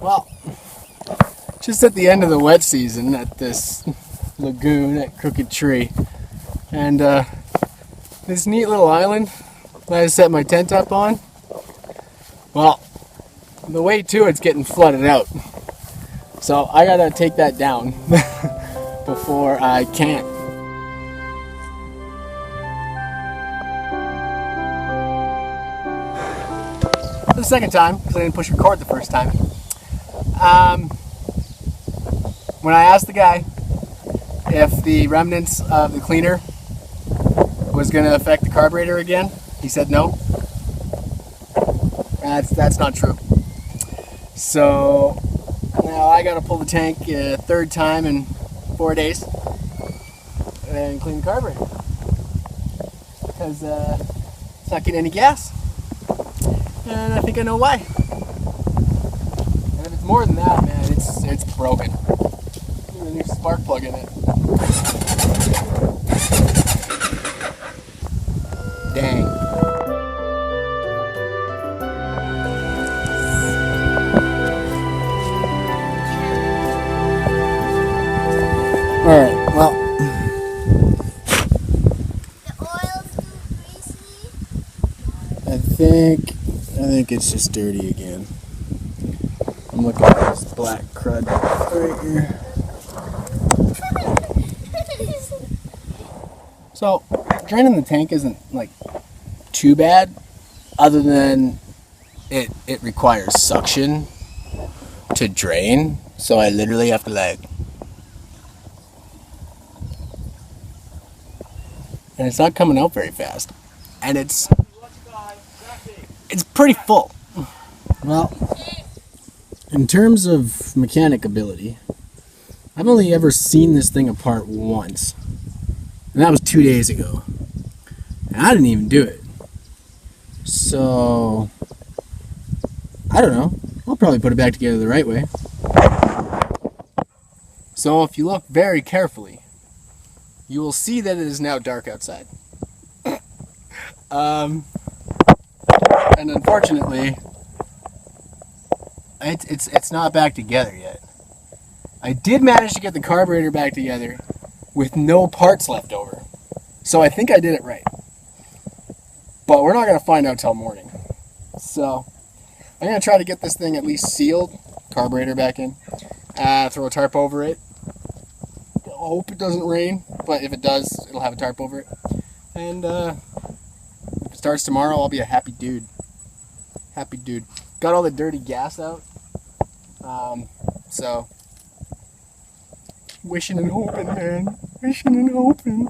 Well, just at the end of the wet season at this lagoon at Crooked Tree, and this neat little island that I set my tent up on, well, the way to it's getting flooded out, so I gotta take that down before I can't. The second time, because I didn't push record the first time. When I asked the guy if the remnants of the cleaner was going to affect the carburetor again, he said no. That's not true. So now I got to pull the tank a third time in 4 days and clean the carburetor because it's not getting any gas. And I think I know why. And if it's more than that, man, it's broken. There's a new spark plug in it. Dang. Alright, well. The oil's too greasy. I think it's just dirty again. I'm looking at this black crud right here. So, draining the tank isn't like too bad, other than it requires suction to drain. So I literally have to like, and it's not coming out very fast, and it's pretty full. Well, in terms of mechanic ability, I've only ever seen this thing apart once, and that was 2 days ago, and I didn't even do it. So I don't know, I'll probably put it back together the right way. So if you look very carefully, you will see that it is now dark outside. And unfortunately, it's not back together yet. I did manage to get the carburetor back together with no parts left over. So I think I did it right. But we're not going to find out till morning. So I'm going to try to get this thing at least sealed, carburetor back in, throw a tarp over it. I hope it doesn't rain, but if it does, it'll have a tarp over it. And if it starts tomorrow, I'll be a happy dude. Happy dude. Got all the dirty gas out. So wishing and hoping, man. Wishing and hoping.